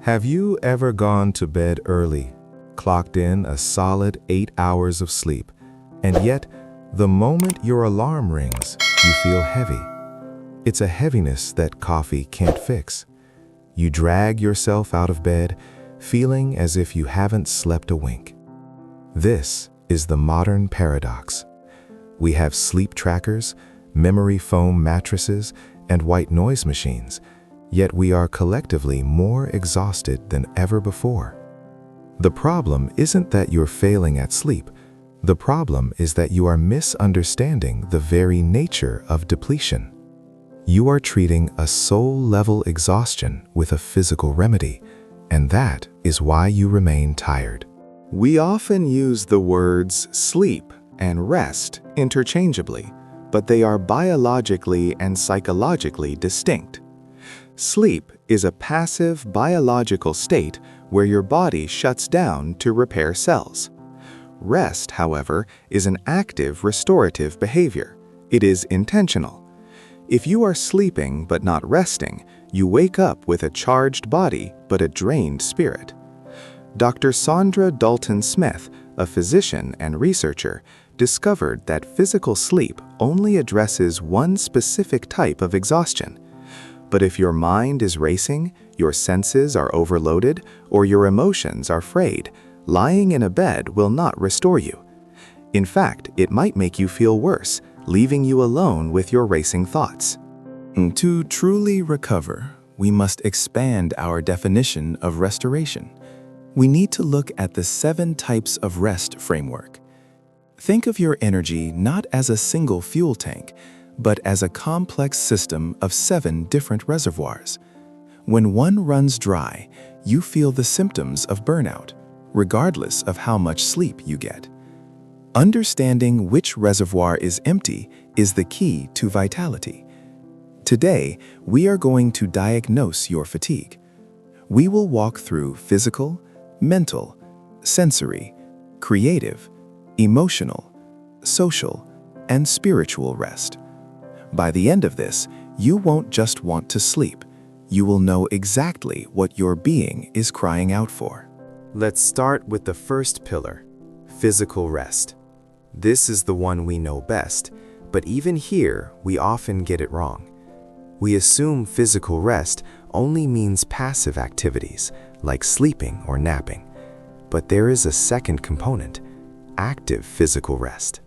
Have you ever gone to bed early, clocked in a solid 8 hours of sleep, and yet, the moment your alarm rings, you feel heavy? It's a heaviness that coffee can't fix. You drag yourself out of bed, feeling as if you haven't slept a wink. This is the modern paradox. We have sleep trackers, memory foam mattresses, and white noise machines, yet we are collectively more exhausted than ever before. The problem isn't that you're failing at sleep. The problem is that you are misunderstanding the very nature of depletion. You are treating a soul-level exhaustion with a physical remedy, and that is why you remain tired. We often use the words sleep and rest interchangeably, but they are biologically and psychologically distinct. Sleep is a passive biological state where your body shuts down to repair cells. Rest, however, is an active restorative behavior. It is intentional. If you are sleeping but not resting, you wake up with a charged body but a drained spirit. Dr. Saundra Dalton-Smith, a physician and researcher, discovered that physical sleep only addresses one specific type of exhaustion. But if your mind is racing, your senses are overloaded, or your emotions are frayed, lying in a bed will not restore you. In fact, it might make you feel worse, leaving you alone with your racing thoughts. To truly recover, we must expand our definition of restoration. We need to look at the 7 types of rest framework. Think of your energy not as a single fuel tank, but as a complex system of 7 different reservoirs. When one runs dry, you feel the symptoms of burnout, regardless of how much sleep you get. Understanding which reservoir is empty is the key to vitality. Today, we are going to diagnose your fatigue. We will walk through physical, mental, sensory, creative, emotional, social, and spiritual rest. By the end of this, you won't just want to sleep. You will know exactly what your being is crying out for. Let's start with the first pillar, physical rest. This is the one we know best, but even here, we often get it wrong. We assume physical rest only means passive activities, like sleeping or napping. But there is a second component, active physical rest.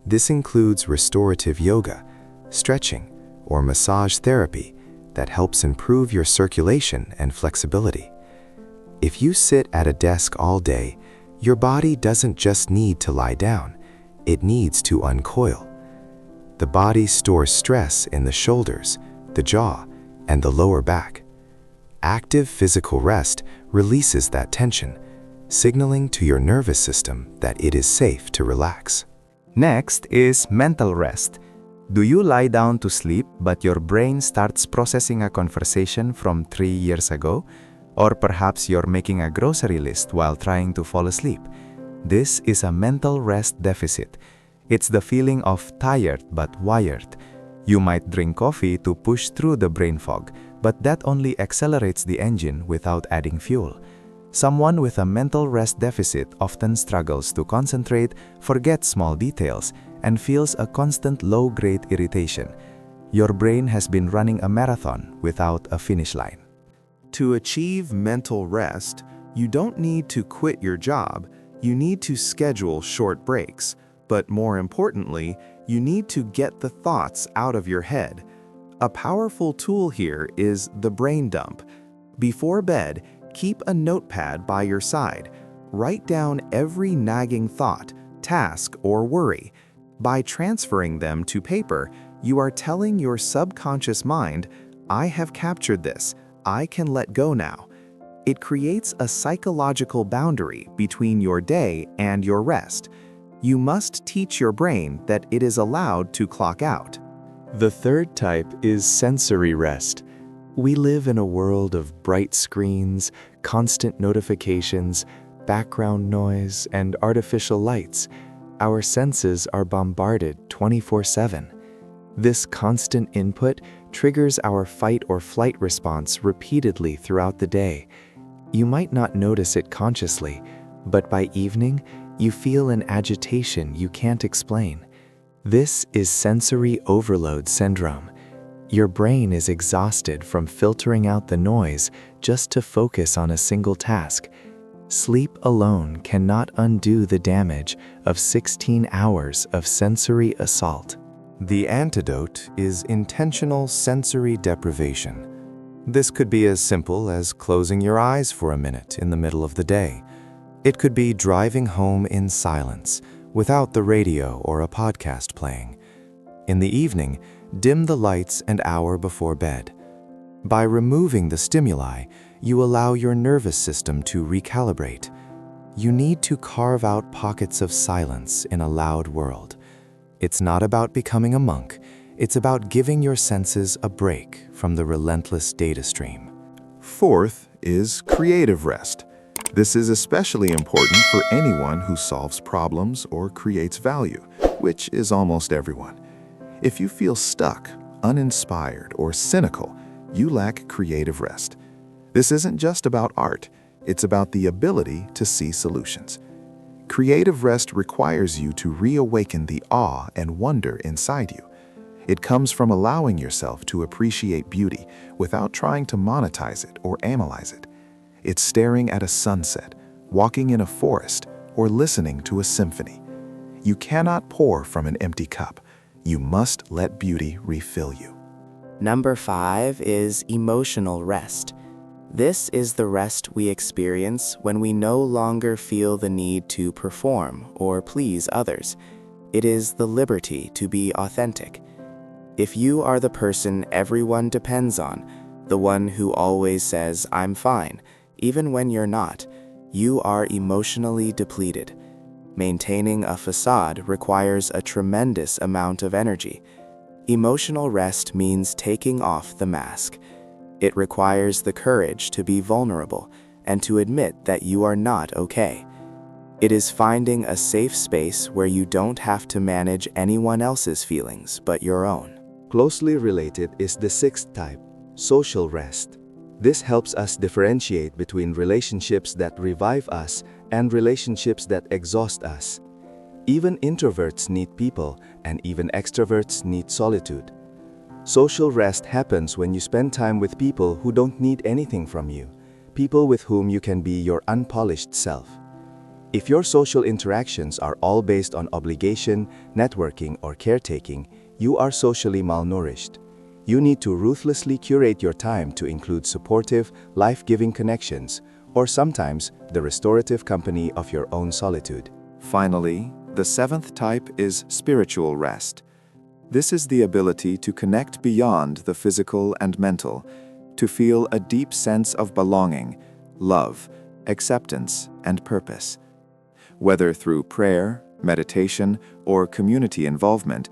This includes restorative yoga, stretching, or massage therapy that helps improve your circulation and flexibility. If you sit at a desk all day, your body doesn't just need to lie down, it needs to uncoil. The body stores stress in the shoulders, the jaw, and the lower back. Active physical rest releases that tension, signaling to your nervous system that it is safe to relax. Next is mental rest. Do you lie down to sleep but your brain starts processing a conversation from 3 years ago? Or perhaps you're making a grocery list while trying to fall asleep. This is a mental rest deficit. It's the feeling of tired but wired. You might drink coffee to push through the brain fog, but that only accelerates the engine without adding fuel. Someone with a mental rest deficit often struggles to concentrate, forgets small details, and feels a constant low-grade irritation. Your brain has been running a marathon without a finish line. To achieve mental rest, you don't need to quit your job. You need to schedule short breaks. But more importantly, you need to get the thoughts out of your head. A powerful tool here is the brain dump. Before bed, keep a notepad by your side. Write down every nagging thought, task, or worry. By transferring them to paper, you are telling your subconscious mind, I have captured this. I can let go now. It creates a psychological boundary between your day and your rest. You must teach your brain that it is allowed to clock out. The third type is sensory rest. We live in a world of bright screens, constant notifications, background noise, and artificial lights. Our senses are bombarded 24/7. This constant input triggers our fight or flight response repeatedly throughout the day. You might not notice it consciously, but by evening, you feel an agitation you can't explain. This is sensory overload syndrome. Your brain is exhausted from filtering out the noise just to focus on a single task. Sleep alone cannot undo the damage of 16 hours of sensory assault. The antidote is intentional sensory deprivation. This could be as simple as closing your eyes for a minute in the middle of the day. It could be driving home in silence, without the radio or a podcast playing. In the evening, dim the lights an hour before bed. By removing the stimuli, you allow your nervous system to recalibrate. You need to carve out pockets of silence in a loud world. It's not about becoming a monk. It's about giving your senses a break from the relentless data stream. Fourth is creative rest. This is especially important for anyone who solves problems or creates value, which is almost everyone. If you feel stuck, uninspired, or cynical, you lack creative rest. This isn't just about art, it's about the ability to see solutions. Creative rest requires you to reawaken the awe and wonder inside you. It comes from allowing yourself to appreciate beauty without trying to monetize it or analyze it. It's staring at a sunset, walking in a forest, or listening to a symphony. You cannot pour from an empty cup. You must let beauty refill you. Number 5 is emotional rest. This is the rest we experience when we no longer feel the need to perform or please others. It is the liberty to be authentic. If you are the person everyone depends on, the one who always says, "I'm fine," even when you're not, you are emotionally depleted. Maintaining a facade requires a tremendous amount of energy. Emotional rest means taking off the mask. It requires the courage to be vulnerable and to admit that you are not okay. It is finding a safe space where you don't have to manage anyone else's feelings but your own. Closely related is the sixth type, social rest. This helps us differentiate between relationships that revive us and relationships that exhaust us. Even introverts need people, and even extroverts need solitude. Social rest happens when you spend time with people who don't need anything from you, people with whom you can be your unpolished self. If your social interactions are all based on obligation, networking, or caretaking, you are socially malnourished. You need to ruthlessly curate your time to include supportive, life-giving connections, or sometimes the restorative company of your own solitude. Finally, the seventh type is spiritual rest. This is the ability to connect beyond the physical and mental, to feel a deep sense of belonging, love, acceptance, and purpose. Whether through prayer, meditation, or community involvement,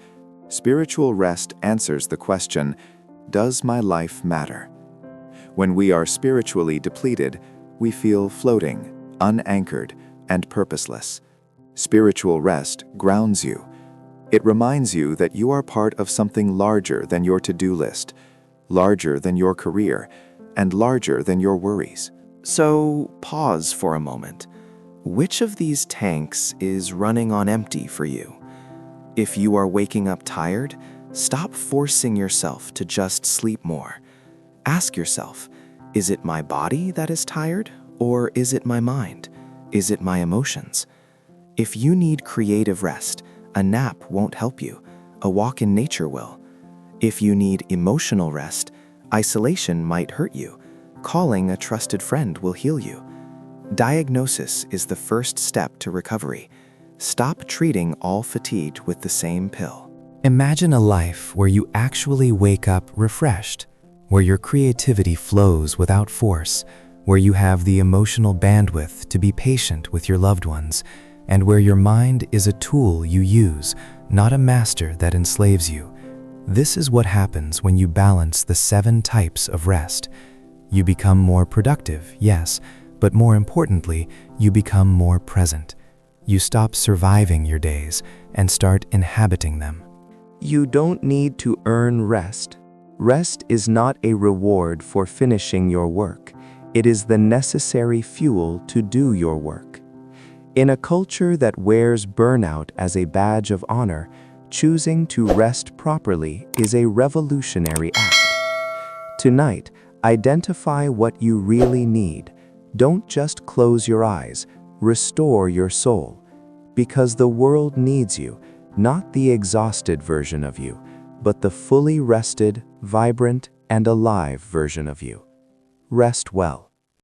spiritual rest answers the question, does my life matter? When we are spiritually depleted, we feel floating, unanchored, and purposeless. Spiritual rest grounds you. It reminds you that you are part of something larger than your to-do list, larger than your career, and larger than your worries. So, pause for a moment. Which of these tanks is running on empty for you? If you are waking up tired, stop forcing yourself to just sleep more. Ask yourself, is it my body that is tired, or is it my mind? Is it my emotions? If you need creative rest, a nap won't help you. A walk in nature will. If you need emotional rest, isolation might hurt you. Calling a trusted friend will heal you. Diagnosis is the first step to recovery. Stop treating all fatigue with the same pill. Imagine a life where you actually wake up refreshed, where your creativity flows without force, where you have the emotional bandwidth to be patient with your loved ones, and where your mind is a tool you use, not a master that enslaves you. This is what happens when you balance the 7 types of rest. You become more productive, yes, but more importantly, you become more present. You stop surviving your days and start inhabiting them. You don't need to earn rest. Rest is not a reward for finishing your work. It is the necessary fuel to do your work. In a culture that wears burnout as a badge of honor, choosing to rest properly is a revolutionary act. Tonight, identify what you really need. Don't just close your eyes, restore your soul. Because the world needs you, not the exhausted version of you, but the fully rested, vibrant, and alive version of you. Rest well.